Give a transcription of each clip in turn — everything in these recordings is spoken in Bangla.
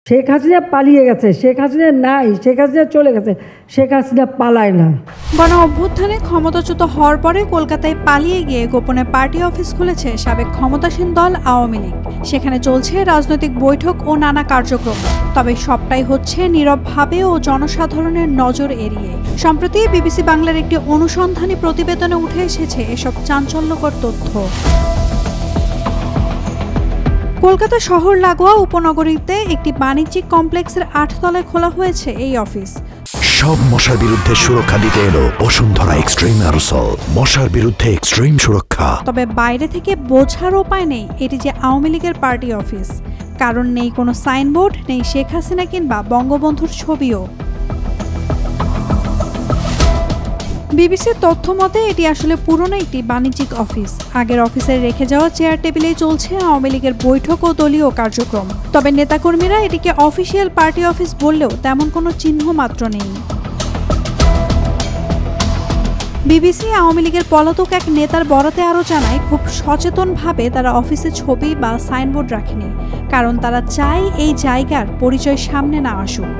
শেখ হাসিনা পালিয়ে গেছে, শেখ হাসিনা নাই, শেখ হাসিনা চলে গেছে, শেখ হাসিনা পালায় না। গণ অভ্যুত্থানে ক্ষমতাচ্যুত হওয়ার পরে কলকাতায় পালিয়ে গিয়ে গোপনে পার্টি অফিস খুলেছে সাবেক ক্ষমতাসীন দল আওয়ামী লীগ। সেখানে চলছে রাজনৈতিক বৈঠক ও নানা কার্যক্রম, তবে সবটাই হচ্ছে নীরবভাবে ও জনসাধারণের নজর এড়িয়ে। সম্প্রতি বিবিসি বাংলার একটি অনুসন্ধানী প্রতিবেদনে উঠে এসেছে এসব চাঞ্চল্যকর তথ্য। কলকাতা শহর লাগোয়া উপনগরীতে একটি বাণিজ্যিক কমপ্লেক্সের 8 তলায় খোলা হয়েছে এই অফিস। সব মশার বিরুদ্ধে সুরক্ষা দিতে এলো বসুন্ধরা এক্সট্রিম অ্যারোসল, মশার বিরুদ্ধে এক্সট্রিম সুরক্ষা। তবে বাইরে থেকে বোঝার উপায় নেই এটি যে আওয়ামী লীগের পার্টি অফিস, কারণ নেই কোনো সাইনবোর্ড, নেই শেখ হাসিনা কিংবা বঙ্গবন্ধুর ছবিও। বিবিসির তথ্য মতে এটি আসলে পুরনো একটি বাণিজ্যিক অফিস। আগের অফিসের রেখে যাওয়া চেয়ার টেবিলেই চলছে আওয়ামী লীগের বৈঠক ও দলীয় কার্যক্রম। তবে নেতাকর্মীরা এটিকে অফিসিয়াল পার্টি অফিস বললেও তেমন কোনো চিহ্ন মাত্র নেই। বিবিসি আওয়ামী লীগের পলাতক এক নেতার বরাতে আরও জানায়, খুব সচেতনভাবে তারা অফিসে ছবি বা সাইনবোর্ড রাখেনি, কারণ তারা চায় এই জায়গার পরিচয় সামনে না আসুক।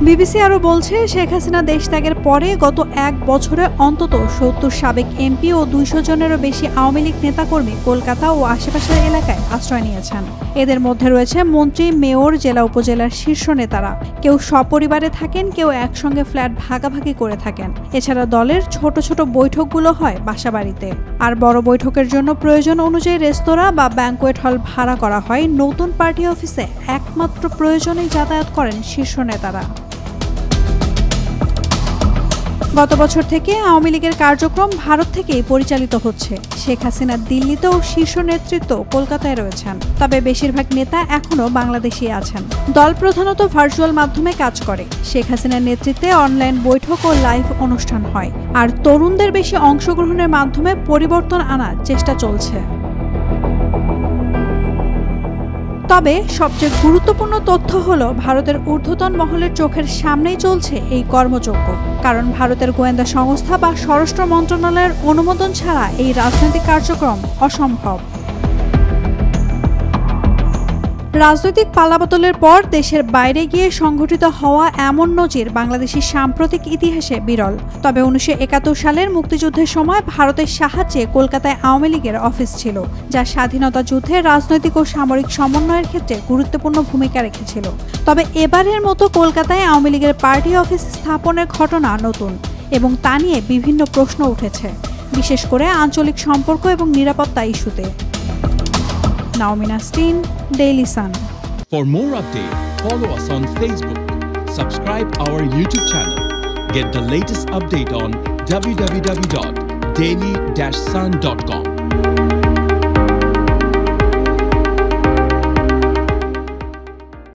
বিবিসি আরও বলছে, শেখ হাসিনা দেশ ত্যাগের পরে গত 1 বছরে অন্তত 70 সাবেক এমপি ও 200 জনেরও বেশি আওয়ামী লীগ নেতাকর্মী কলকাতা ও আশেপাশের এলাকায় আশ্রয় নিয়েছেন। এদের মধ্যে রয়েছে মন্ত্রী, মেয়র, জেলা উপজেলার শীর্ষ নেতারা। কেউ সপরিবারে থাকেন, কেউ একসঙ্গে ফ্ল্যাট ভাগাভাগি করে থাকেন। এছাড়া দলের ছোট ছোট বৈঠকগুলো হয় বাসাবাড়িতে। আর বড় বৈঠকের জন্য প্রয়োজন অনুযায়ী রেস্তোরাঁ বা ব্যাংকোয়েট হল ভাড়া করা হয়। নতুন পার্টি অফিসে একমাত্র প্রয়োজনেই যাতায়াত করেন শীর্ষ নেতারা। গত বছর থেকে আওয়ামী লীগের কার্যক্রম ভারত থেকেই পরিচালিত হচ্ছে। শেখ হাসিনা দিল্লিতেও শীর্ষ নেতৃত্ব কলকাতায় রয়েছেন, তবে বেশিরভাগ নেতা এখনও বাংলাদেশে আছেন। দল প্রধানত ভার্চুয়াল মাধ্যমে কাজ করে। শেখ হাসিনার নেতৃত্বে অনলাইন বৈঠক ও লাইভ অনুষ্ঠান হয়, আর তরুণদের বেশি অংশগ্রহণের মাধ্যমে পরিবর্তন আনার চেষ্টা চলছে। তবে সবচেয়ে গুরুত্বপূর্ণ তথ্য হলো, ভারতের ঊর্ধ্বতন মহলের চোখের সামনেই চলছে এই কর্মযজ্ঞ। কারণ ভারতের গোয়েন্দা সংস্থা বা স্বরাষ্ট্র মন্ত্রণালয়ের অনুমোদন ছাড়া এই রাজনৈতিক কার্যক্রম অসম্ভব। রাজনৈতিক পালাবদলের পর দেশের বাইরে গিয়ে সংঘটিত হওয়া এমন নজির বাংলাদেশের সাম্প্রতিক ইতিহাসে বিরল। তবে 1971 সালের মুক্তিযুদ্ধের সময় ভারতের সাহায্যে কলকাতায় আওয়ামী লীগের অফিস ছিল, যা স্বাধীনতা যুদ্ধে রাজনৈতিক ও সামরিক সমন্বয়ের ক্ষেত্রে গুরুত্বপূর্ণ ভূমিকা রেখেছিল। তবে এবারের মতো কলকাতায় আওয়ামী লীগের পার্টি অফিস স্থাপনের ঘটনা নতুন, এবং তা নিয়ে বিভিন্ন প্রশ্ন উঠেছে, বিশেষ করে আঞ্চলিক সম্পর্ক এবং নিরাপত্তা ইস্যুতে। Naomi Nasteen, Daily Sun. For more updates, follow us on Facebook, subscribe our YouTube channel, get the latest update on www.daily-sun.com.